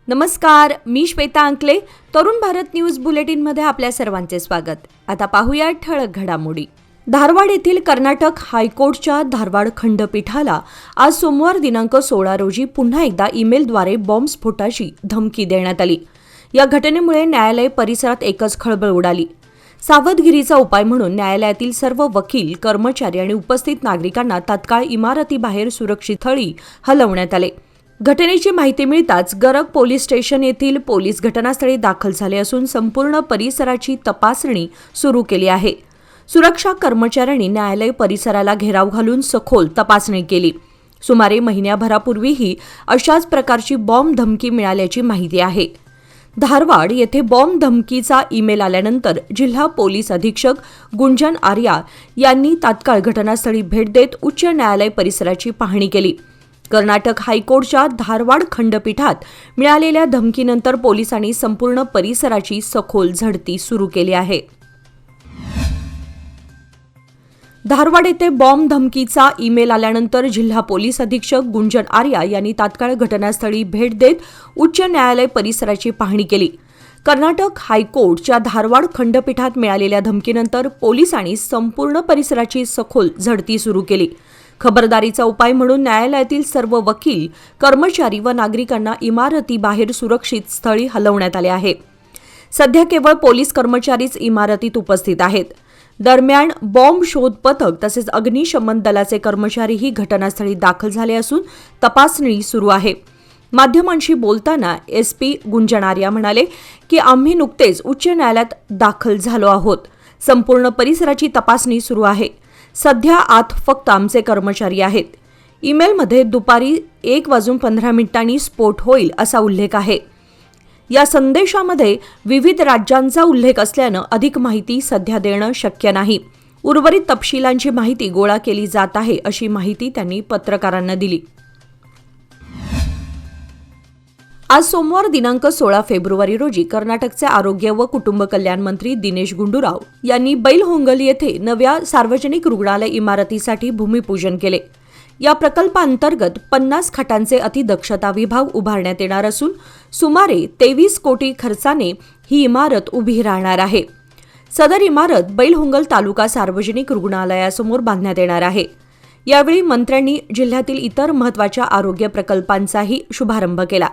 नमस्कार, मी श्वेता अंकले. तरुण भारत न्यूज बुलेटिनमध्ये आपल्या सर्वांचे स्वागत. आता पाहूया ठळक घडामोडी. धारवाड येथील कर्नाटक हायकोर्टच्या धारवाड खंडपीठाला आज सोमवार दिनांक 16 रोजी पुन्हा एकदा ईमेलद्वारे बॉम्बस्फोटाची धमकी देण्यात आली. या घटनेमुळे न्यायालय परिसरात एकच खळबळ उडाली. सावधगिरीचा उपाय म्हणून न्यायालयातील सर्व वकील, कर्मचारी आणि उपस्थित नागरिकांना तात्काळ इमारतीबाहेर सुरक्षित स्थळी हलवण्यात आले. घटनेची माहिती मिळताच गरग पोलीस स्टेशन येथील पोलीस घटनास्थळी दाखल झाले असून संपूर्ण परिसराची तपासणी सुरू केली आहे. सुरक्षा कर्मचाऱ्यांनी न्यायालय परिसराला घेराव घालून सखोल तपासणी केली. सुमारे महिन्याभरापूर्वीही अशाच प्रकारची बॉम्ब धमकी मिळाल्याची माहिती आहे. धारवाड येथे बॉम्ब धमकीचा ईमेल आल्यानंतर जिल्हा पोलीस अधीक्षक गुंजन आर्या यांनी तात्काळ घटनास्थळी भेट देत उच्च न्यायालय परिसराची पाहणी केली. कर्नाटक हायकोर्टच्या धारवाड खंडपीठात मिळालेल्या धमकीनंतर पोलिसांनी संपूर्ण परिसराची सखोल झडती सुरू केली आहे. धारवाड येथे बॉम्ब धमकीचा ईमेल आल्यानंतर जिल्हा पोलीस अधीक्षक गुंजन आर्या यांनी तात्काळ घटनास्थळी भेट देत उच्च न्यायालय परिसराची पाहणी केली. कर्नाटक हायकोर्टच्या धारवाड खंडपीठात मिळालेल्या धमकीनंतर पोलिसांनी संपूर्ण परिसराची सखोल झडती सुरू केली. खबरदारीचा उपाय म्हणून न्यायालयातील सर्व वकील, कर्मचारी व नागरिकांना इमारतीबाहेर सुरक्षित स्थळी हलवण्यात आले आहे. सध्या केवळ पोलीस कर्मचारीच इमारतीत उपस्थित आहेत. दरम्यान बॉम्ब शोध पथक तसेच अग्निशमन दलाचे कर्मचारीही घटनास्थळी दाखल झाले असून तपासणी सुरू आहे. माध्यमांशी बोलताना SP गुंजन आर्या म्हणाले की आम्ही नुकतेच उच्च न्यायालयात दाखल झालो आहोत. संपूर्ण परिसराची तपासणी सुरू आहे. सध्या आत फक्त आमचे कर्मचारी आहेत. ईमेलमध्ये दुपारी 1:15 स्फोट होईल असा उल्लेख आहे. या संदेशामध्ये विविध राज्यांचा उल्लेख असल्यानं अधिक माहिती सध्या देणं शक्य नाही. उर्वरित तपशिलांची माहिती गोळा केली जात आहे अशी माहिती त्यांनी पत्रकारांना दिली. आज सोमवार दिनांक 16 फेब्रुवारी रोजी कर्नाटकचे आरोग्य व कुटुंब कल्याण मंत्री दिनेश गुंडूराव यांनी बैलहोंगल येथे नव्या सार्वजनिक रुग्णालय इमारतीसाठी भूमिपूजन केले. या प्रकल्पांतर्गत 50 खाटांचे अतिदक्षता विभाग उभारण्यात येणार असून सुमारे 23 कोटी खर्चाने ही इमारत उभी राहणार आहे. सदर इमारत बैलहोंगल तालुका सार्वजनिक रुग्णालयासमोर बांधण्यात येणार आहे. यावेळी मंत्र्यांनी जिल्ह्यातील इतर महत्त्वाच्या आरोग्य प्रकल्पांचाही शुभारंभ केला.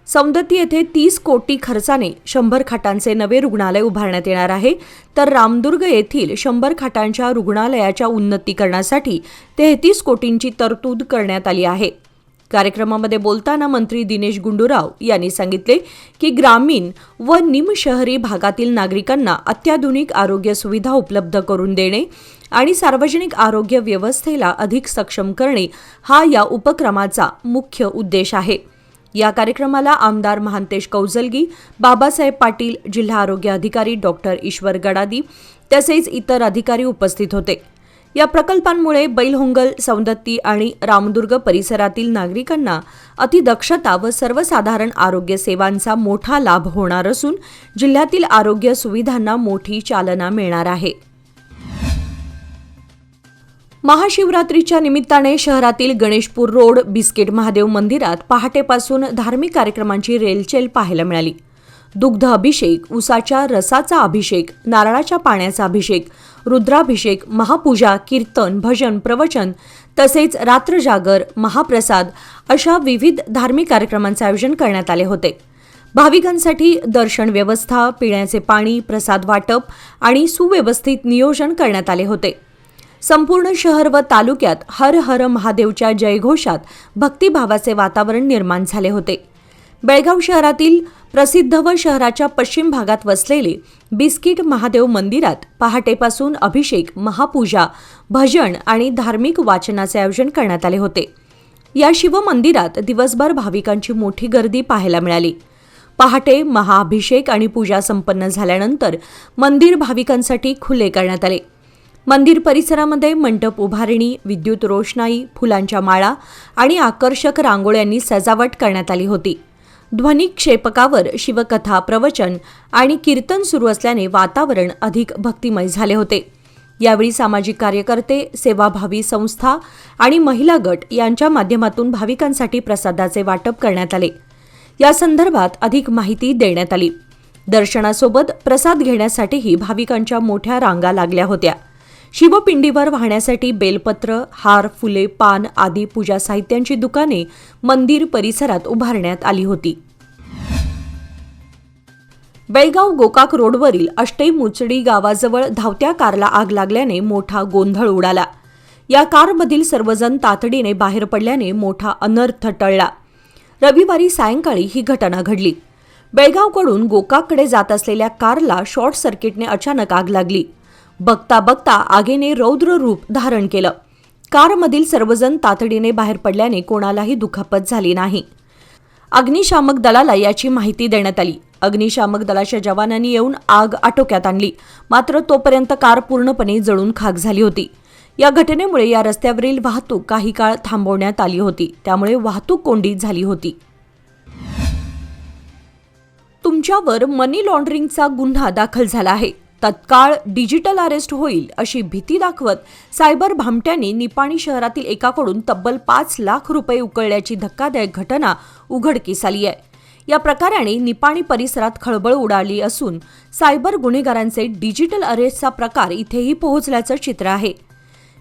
सौंदत्ती येथे 30 कोटी खर्चाने 100 खाटांचे नवे रुग्णालय उभारण्यात येणार आहे, तर रामदुर्ग येथील 100 खाटांच्या रुग्णालयाच्या उन्नतीकरणासाठी 33 कोटींची तरतूद करण्यात आली आहे. कार्यक्रमामध्ये बोलताना मंत्री दिनेश गुंडूराव यांनी सांगितले की ग्रामीण व निमशहरी भागातील नागरिकांना अत्याधुनिक आरोग्य सुविधा उपलब्ध करून देणे आणि सार्वजनिक आरोग्य व्यवस्थेला अधिक सक्षम करणे हा या उपक्रमाचा मुख्य उद्देश आहे. या कार्यक्रमाला आमदार महांतेश कौजलगी, बाबासाहेब पाटील, जिल्हा आरोग्य अधिकारी डॉक्टर ईश्वर गडादी तसेच इतर अधिकारी उपस्थित होते. या प्रकल्पांमुळे बैलहोंगल, सौंदत्ती आणि रामदुर्ग परिसरातील नागरिकांना अतिदक्षता व सर्वसाधारण आरोग्य सेवांचा मोठा लाभ होणार असून जिल्ह्यातील आरोग्य सुविधांना मोठी चालना मिळणार आहे. महाशिवरात्रीच्या निमित्ताने शहरातील गणेशपूर रोड बिस्किट महादेव मंदिरात पहाटेपासून धार्मिक कार्यक्रमांची रेलचेल पाहायला मिळाली. दुग्ध अभिषेक, उसाच्या रसाचा अभिषेक, नारळाच्या पाण्याचा अभिषेक, रुद्राभिषेक, महापूजा, कीर्तन, भजन, प्रवचन तसेच रात्रजागर, महाप्रसाद अशा विविध धार्मिक कार्यक्रमांचे आयोजन करण्यात आले होते. भाविकांसाठी दर्शन व्यवस्था, पिण्याचे पाणी, प्रसाद वाटप आणि सुव्यवस्थित नियोजन करण्यात आले होते. संपूर्ण शहर व तालुक्यात हर हर महादेवच्या जयघोषात भक्तिभावाचे वातावरण निर्माण झाले होते. बेळगाव शहरातील प्रसिद्ध व शहराच्या पश्चिम भागात वसलेले बिस्किट महादेव मंदिरात पहाटेपासून अभिषेक, महापूजा, भजन आणि धार्मिक वाचनाचे आयोजन करण्यात आले होते. या शिवमंदिरात दिवसभर भाविकांची मोठी गर्दी पाहायला मिळाली. पहाटे महाअभिषेक आणि पूजा संपन्न झाल्यानंतर मंदिर भाविकांसाठी खुले करण्यात आले. मंदिर परिसरामध्ये मंडप उभारणी, विद्युत रोषणाई, फुलांच्या माळा आणि आकर्षक रांगोळ्यांनी सजावट करण्यात आली होती. ध्वनी क्षेपकावर शिवकथा, प्रवचन आणि कीर्तन सुरू असल्याने वातावरण अधिक भक्तिमय झाले होते. यावेळी सामाजिक कार्यकर्ते, सेवाभावी संस्था आणि महिला गट यांच्या माध्यमातून भाविकांसाठी प्रसादाचे वाटप करण्यात आले. या संदर्भात अधिक माहिती देण्यात आली. दर्शनासोबत प्रसाद घेण्यासाठीही भाविकांच्या मोठ्या रांगा लागल्या होत्या. शिवपिंडीवर वाहण्यासाठी बेलपत्र, हार, फुले, पान आदी पूजा साहित्यांची दुकाने मंदिर परिसरात उभारण्यात आली होती. बेळगाव गोकाक रोडवरील अष्टई-मुचडी गावाजवळ धावत्या कारला आग लागल्याने मोठा गोंधळ उडाला. या कारमधील सर्वजण तातडीने बाहेर पडल्याने मोठा अनर्थ टळला. रविवारी सायंकाळी ही घटना घडली. बेळगावकडून गोकाककडे जात असलेल्या कारला शॉर्ट सर्किटने अचानक आग लागली. बघता बघता आगीने रौद्र रूप धारण केलं. कारमधील सर्वजण तातडीने बाहेर पडल्याने कोणालाही दुखापत झाली नाही. अग्निशामक दलाला याची माहिती देण्यात आली. अग्निशामक दलाच्या जवानांनी येऊन आग आटोक्यात आणली. मात्र तोपर्यंत कार पूर्णपणे जळून खाक झाली होती. या घटनेमुळे या रस्त्यावरील वाहतूक काही काळ थांबवण्यात आली होती. त्यामुळे वाहतूक कोंडी झाली होती. तुमच्यावर मनी लॉन्ड्रिंगचा गुन्हा दाखल झाला आहे. तत्काळ डिजिटल अरेस्ट होईल अशी भीती दाखवत सायबर भामट्यांनी निपाणी शहरातील एकाकडून तब्बल 5 लाख रुपये उकळल्याची धक्कादायक घटना उघडकीस आली आहे. या प्रकाराने निपाणी परिसरात खळबळ उडाली असून सायबर गुन्हेगारांचे डिजिटल अरेस्टचा प्रकार इथेही पोहोचल्याचं चित्र आहे.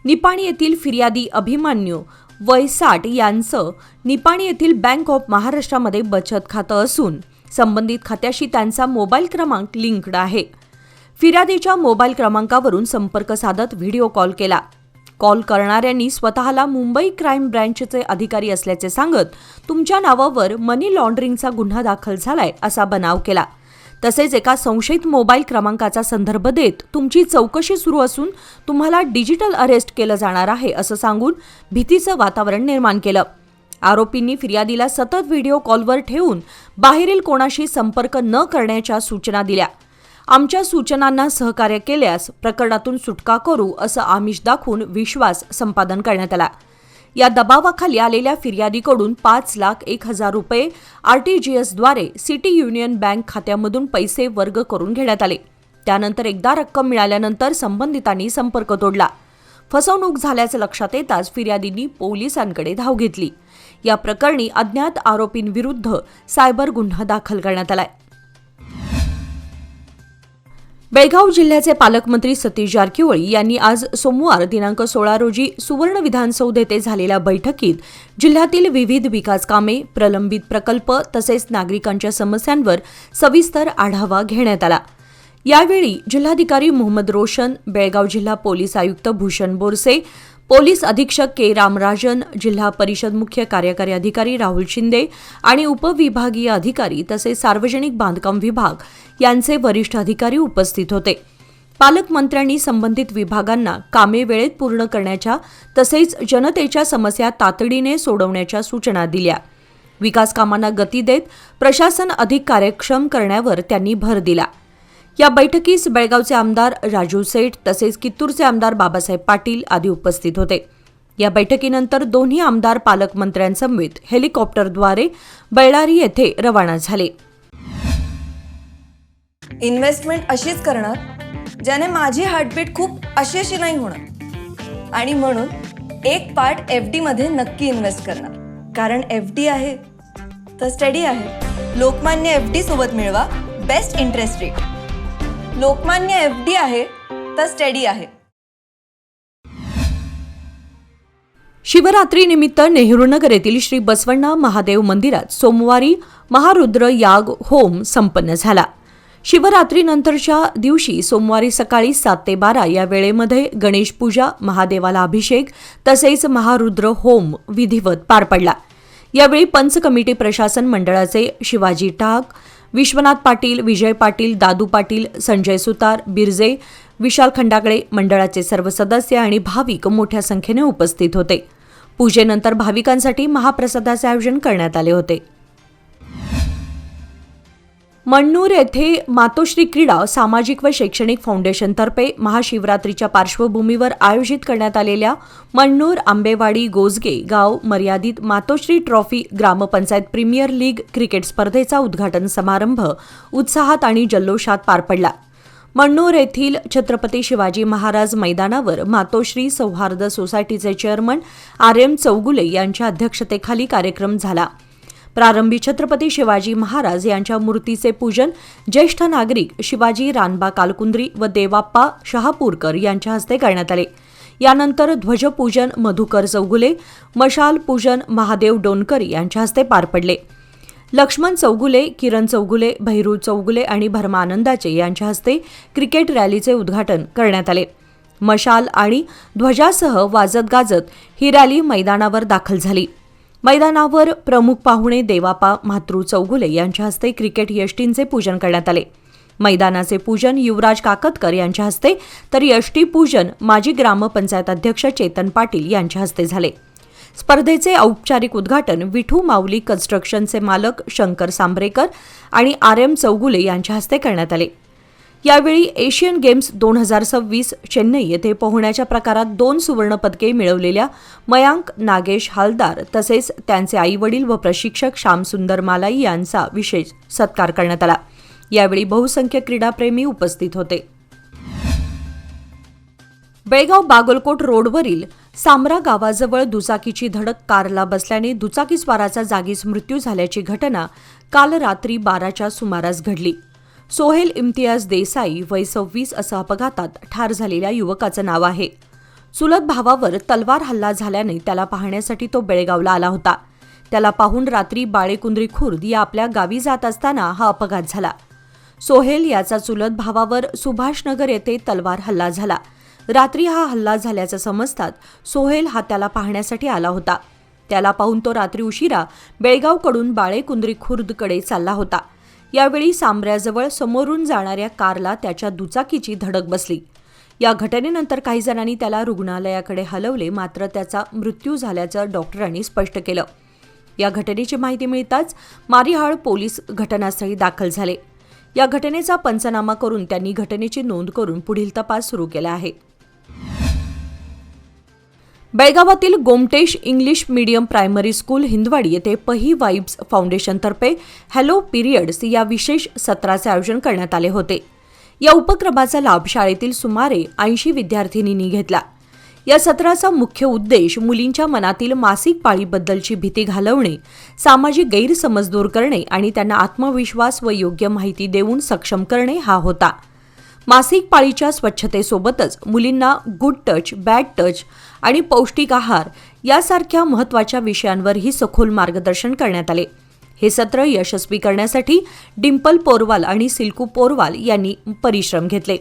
निपाणी येथील फिर्यादी अभिमन्यू वय 60 यांचं निपाणी येथील बँक ऑफ महाराष्ट्रामध्ये बचत खातं असून संबंधित खात्याशी त्यांचा मोबाईल क्रमांक लिंक्ड आहे. फिर्यादीच्या मोबाईल क्रमांकावरून संपर्क साधत व्हिडिओ कॉल केला. कॉल करणाऱ्यांनी स्वतःला मुंबई क्राईम ब्रँचचे अधिकारी असल्याचे सांगत तुमच्या नावावर मनी लॉन्ड्रिंगचा गुन्हा दाखल झालाय असा बनाव केला. तसेच एका संशयित मोबाईल क्रमांकाचा संदर्भ देत तुमची चौकशी सुरू असून तुम्हाला डिजिटल अरेस्ट केलं जाणार आहे असं सांगून भीतीचं वातावरण निर्माण केलं. आरोपींनी फिर्यादीला सतत व्हिडिओ कॉलवर ठेवून बाहेरील कोणाशी संपर्क न करण्याच्या सूचना दिल्या. आमच्या सूचनांना सहकार्य केल्यास प्रकरणातून सुटका करू असं आमिष दाखवून विश्वास संपादन करण्यात आला. या दबावाखाली आलेल्या फिर्यादीकडून 5,01,000 रुपये RTGSद्वारे सिटी युनियन बँक खात्यामधून पैसे वर्ग करून घेण्यात आले. त्यानंतर एकदा रक्कम मिळाल्यानंतर संबंधितांनी संपर्क तोडला. फसवणूक झाल्याचं लक्षात येताच फिर्यादींनी पोलिसांकडे धाव घेतली. या प्रकरणी अज्ञात आरोपींविरुद्ध सायबर गुन्हा दाखल करण्यात आलाय. बेळगाव जिल्ह्याचे पालकमंत्री सतीश जारकिहोळी यांनी आज सोमवार दिनांक 16 रोजी सुवर्ण विधानसौध येथे झालेल्या बैठकीत जिल्ह्यातील विविध विकास कामे, प्रलंबित प्रकल्प तसेच नागरिकांच्या समस्यांवर सविस्तर आढावा घेण्यात आला. यावेळी जिल्हाधिकारी मोहम्मद रोशन, बेळगाव जिल्हा पोलीस आयुक्त भूषण बोरसे, पोलीस अधीक्षक के रामराजन, जिल्हा परिषद मुख्य कार्यकारी अधिकारी राहुल शिंदे आणि उपविभागीय अधिकारी तसेच सार्वजनिक बांधकाम विभाग यांचे वरिष्ठ अधिकारी उपस्थित होते. पालकमंत्र्यांनी संबंधित विभागांना कामे वेळेत पूर्ण करण्याच्या तसेच जनतेच्या समस्या तातडीने सोडवण्याच्या सूचना दिल्या. विकास कामांना गती देत प्रशासन अधिक कार्यक्षम करण्यावर त्यांनी भर दिला. या बैठकीस बेळगावचे आमदार राजू सेठ तसेच कित्तूरचे आमदार बाबासाहेब पाटील आदी उपस्थित होते. या बैठकीनंतर दोन्ही आमदार पालकमंत्र्यांसमवेत हेलिकॉप्टरद्वारे बळ्ळारी येथे रवाना झाले. इन्व्हेस्टमेंट अशीच करणार ज्याने माझी हार्टबीट खूप अशी नाही होणार आणि म्हणून एक पार्ट FD मध्ये नक्की इन्व्हेस्ट करणार. कारण FD आहे तर स्टडी आहे. लोकमान्य FD सोबत मिळवा best interest rate. Lokmanya FD आहे तर स्टडी आहे. शिवरात्रीनिमित्त नेहरूनगर येथील श्री बसवण्णा महादेव मंदिरात सोमवारी महारुद्र याग होम संपन्न झाला. शिवरात्रीनंतरच्या दिवशी सोमवारी सकाळी 7 ते 12 या वेळेमध्ये गणेश पूजा, महादेवाला अभिषेक तसेच महारुद्र होम विधिवत पार पडला. यावेळी पंच कमिटी प्रशासन मंडळाचे शिवाजी टाक, विश्वनाथ पाटील, विजय पाटील, दादू पाटील, संजय सुतार, बिरजे, विशाल खंडागळे मंडळाचे सर्व सदस्य आणि भाविक मोठ्या संख्येने उपस्थित होते. पूजेनंतर भाविकांसाठी महाप्रसादाचे आयोजन करण्यात आले होते. मण्णूर येथे मातोश्री क्रीडा सामाजिक व शैक्षणिक फाउंडेशनतर्फे महाशिवरात्रीच्या पार्श्वभूमीवर आयोजित करण्यात आलेल्या मण्णूर आंबेवाडी गोजगे गाव मर्यादित मातोश्री ट्रॉफी ग्रामपंचायत प्रीमियर लीग क्रिकेट स्पर्धेचा उद्घाटन समारंभ उत्साहात आणि जल्लोषात पार पडला. मण्णूर येथील छत्रपती शिवाजी महाराज मैदानावर मातोश्री सौहार्द सोसायटीचे चेअरमन RM चौगुले यांच्या अध्यक्षतेखाली कार्यक्रम झाला. प्रारंभी छत्रपती शिवाजी महाराज यांच्या मूर्तीचे पूजन ज्येष्ठ नागरिक शिवाजी रानबा कालकुंद्री व देवाप्पा शहापूरकर यांच्या हस्ते करण्यात आले. यानंतर ध्वजपूजन मधुकर चौगुले, मशाल पूजन महादेव डोनकर यांच्या हस्ते पार पडले. लक्ष्मण चौगुले, किरण चौगुले, भैरू चौगुले आणि भरमा आनंदाचे यांच्या हस्ते क्रिकेट रॅलीचे उद्घाटन करण्यात आले. मशाल आणि ध्वजासह वाजत गाजत ही रॅली मैदानावर दाखल झाली. मैदानावर प्रमुख पाहुणे देवापा म्हात्रू चौगुले यांच्या हस्ते क्रिकेट यष्टींचे पूजन करण्यात आले. मैदानाचे पूजन युवराज काकतकर यांच्या हस्ते तर यष्टी पूजन माजी ग्रामपंचायत अध्यक्ष चेतन पाटील यांच्या हस्ते झाले. स्पर्धेचे औपचारिक उद्घाटन विठू माऊली कन्स्ट्रक्शनचे मालक शंकर सांबरेकर आणि RM चौगुले यांच्या हस्ते करण्यात आले. यावेळी एशियन गेम्स 2026 चेन्नई येथे पोहण्याच्या प्रकारात 2 सुवर्णपदके मिळवलेल्या मयांक नागेश हालदार तसेच त्यांचे आईवडील व प्रशिक्षक श्यामसुंदर मालाई यांचा विशेष सत्कार करण्यात आला. यावेळी बहुसंख्य क्रीडाप्रेमी उपस्थित होते. बेळगाव बागलकोट रोडवरील सामरा गावाजवळ दुचाकीची धडक कारला बसल्याने दुचाकीस्वाराचा जागीच मृत्यू झाल्याची घटना काल रात्री 12च्या सुमारास घडली. सोहेल इम्तियाज देसाई वय 26 असं अपघातात ठार झालेल्या युवकाचं नाव आहे. चुलत भावावर तलवार हल्ला झाल्याने त्याला पाहण्यासाठी तो बेळगावला आला होता. त्याला पाहून रात्री बाळेकुंद्री खुर्द या आपल्या गावी जात असताना हा अपघात झाला. सोहेल याचा चुलत भावावर सुभाषनगर येथे तलवार हल्ला झाला. रात्री हा हल्ला झाल्याचं समजतात सोहेल हा त्याला पाहण्यासाठी आला होता. त्याला पाहून तो रात्री उशिरा बेळगावकडून बाळेकुंद्री खुर्दकडे चालला होता. यावेळी सांब्र्याजवळ समोरून जाणाऱ्या कारला त्याच्या दुचाकीची धडक बसली. या घटनेनंतर काही जणांनी त्याला रुग्णालयाकडे हलवले, मात्र त्याचा मृत्यू झाल्याचं डॉक्टरांनी स्पष्ट केलं. या घटनेची माहिती मिळताच मारिहाळ पोलीस घटनास्थळी दाखल झाले. या घटनेचा पंचनामा करून त्यांनी घटनेची नोंद करून पुढील तपास सुरू केला आहे. बेळगावातील Gomatesh English medium primary school Hindwadi येथे पही वाइब्स फाउंडेशनतर्फे हॅलो पिरियड्स या विशेष सत्राचे आयोजन करण्यात आले होते. या उपक्रमाचा लाभ शाळेतील सुमारे 80 विद्यार्थिनींनी घेतला. या सत्राचा मुख्य उद्देश मुलींच्या मनातील मासिक पाळीबद्दलची भीती घालवणे, सामाजिक गैरसमज दूर करणे आणि त्यांना आत्मविश्वास व योग्य माहिती देऊन सक्षम करणे हा होता. मासिक पाळीच्या स्वच्छतेसोबतच मुलींना गुड टच, बॅड टच आणि पौष्टिक आहार यासारख्या महत्त्वाच्या विषयांवरही सखोल मार्गदर्शन करण्यात आले. हे सत्र यशस्वी करण्यासाठी डिंपल पोरवाल आणि सिल्कू पोरवाल यांनी परिश्रम घेतले.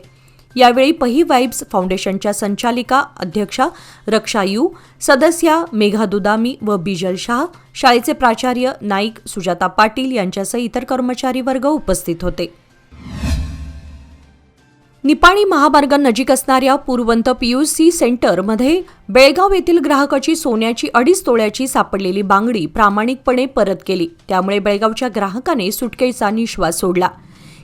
यावेळी पही वाइब्स फाउंडेशनच्या संचालिका अध्यक्षा रक्षा यू, सदस्या मेघा दुदामी व बिजल शाह, शाळेचे प्राचार्य नाईक सुजाता पाटील यांच्यासह इतर कर्मचारी वर्ग उपस्थित होते. निपाणी महामार्गानजीक असणाऱ्या पूर्वंत PUC सेंटरमध्ये बेळगाव येथील ग्राहकाची सोन्याची 2.5 तोळ्याची सापडलेली बांगडी प्रामाणिकपणे परत केली. त्यामुळे बेळगावच्या ग्राहकाने सुटकेचा निश्वास सोडला.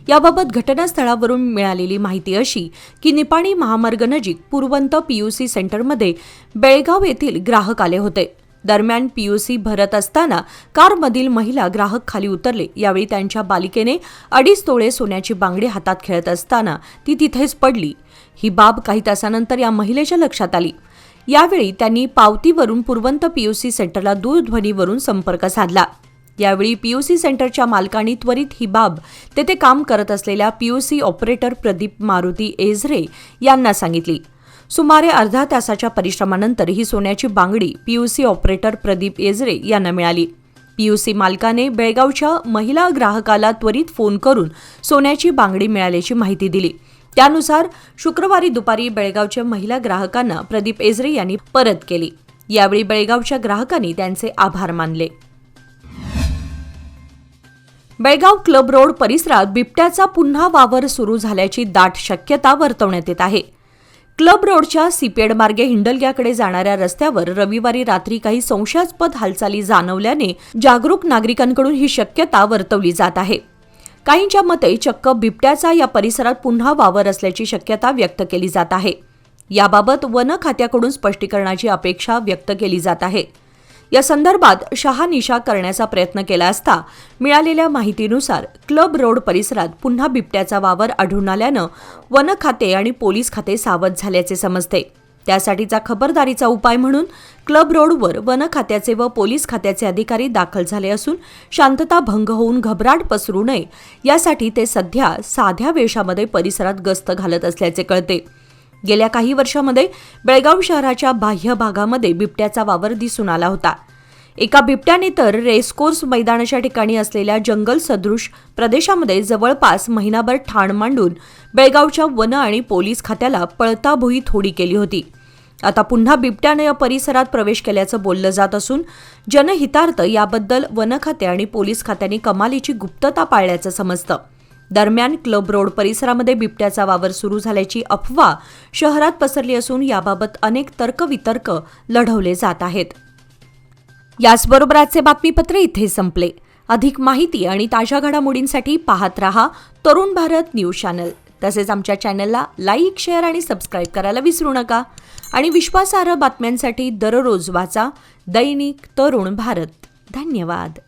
याबाबत घटनास्थळावरून मिळालेली माहिती अशी की निपाणी महामार्गानजीक पूर्वंत PUC सेंटरमध्ये बेळगाव येथील ग्राहक आले होते. दरम्यान PUC भरत असताना कारमधील महिला ग्राहक खाली उतरले. यावेळी त्यांच्या बालिकेने 2.5 तोळे सोन्याची बांगडी हातात खेळत असताना ती तिथेच पडली. ही बाब काही तासानंतर या महिलेच्या लक्षात आली. यावेळी त्यांनी पावतीवरून पूर्वंत PUC सेंटरला दूरध्वनीवरून संपर्क साधला. यावेळी PUC सेंटरच्या मालकांनी त्वरित ही बाब तेथे काम करत असलेल्या PUC ऑपरेटर प्रदीप मारुती एझरे यांना सांगितली. सुमारे अर्धा तासाच्या परिश्रमानंतर ही सोन्याची बांगडी PUC ऑपरेटर प्रदीप एझरे यांना मिळाली. PUC मालकाने बेळगावच्या महिला ग्राहकाला त्वरित फोन करून सोन्याची बांगडी मिळाल्याची माहिती दिली. त्यानुसार शुक्रवारी दुपारी बेळगावच्या महिला ग्राहकांना प्रदीप एझरे यांनी परत केली. यावेळी बेळगावच्या ग्राहकांनी त्यांचे आभार मानले. बेळगाव क्लब रोड परिसरात बिबट्याचा पुन्हा वावर सुरू झाल्याची दाट शक्यता वर्तवण्यात येत आहे. क्लब रोडच्या सीपेड मार्गे हिंडलग्याकडे जाणाऱ्या रस्त्यावर रविवारी रात्री काही संशयास्पद हालचाली जाणवल्याने जागरूक नागरिकांकडून ही शक्यता वर्तवली जात आहे. काहींच्या मते चक्क बिबट्याचा या परिसरात पुन्हा वावर असल्याची शक्यता व्यक्त केली जात आहे. याबाबत वन खात्याकडून स्पष्टीकरणाची अपेक्षा व्यक्त केली जात आहे. या संदर्भात शहानिशा करण्याचा प्रयत्न केला असता मिळालेल्या माहितीनुसार क्लब रोड परिसरात पुन्हा बिबट्याचा वावर आढळून आल्यानं वन खाते आणि पोलीस खाते सावध झाल्याचे समजते. त्यासाठीचा खबरदारीचा उपाय म्हणून क्लब रोडवर वन खात्याचे व पोलीस खात्याचे अधिकारी दाखल झाले असून शांतता भंग होऊन घबराट पसरू नये यासाठी ते सध्या साध्या वेशामध्ये परिसरात गस्त घालत असल्याचे कळते. गेल्या काही वर्षांमध्ये बेळगाव शहराच्या बाह्य भागामध्ये बिबट्याचा वावर दिसून आला होता. एका बिबट्याने तर रेसकोर्स मैदानाच्या ठिकाणी असलेल्या जंगल सदृश प्रदेशामध्ये जवळपास महिनाभर ठाण मांडून बेळगावच्या वन आणि पोलीस खात्याला पळता भुई थोडी केली होती. आता पुन्हा बिबट्याने या परिसरात प्रवेश केल्याचं बोललं जात असून जनहितार्थ याबद्दल वन खाते आणि पोलीस खात्याने कमालीची गुप्तता पाळल्याचं समजतं. दरम्यान क्लब रोड परिसरामध्ये बिबट्याचा वावर सुरू झाल्याची अफवा शहरात पसरली असून याबाबत अनेक तर्कवितर्क लढवले जात आहेत. याचबरोबर आजचे बातमीपत्र इथे संपले. अधिक माहिती आणि ताज्या घडामोडींसाठी पाहत रहा तरुण भारत न्यूज चॅनल. तसेच आमच्या चॅनलला लाईक, शेअर आणि सबस्क्राईब करायला विसरू नका. आणि विश्वासार्ह बातम्यांसाठी दररोज वाचा दैनिक तरुण भारत. धन्यवाद.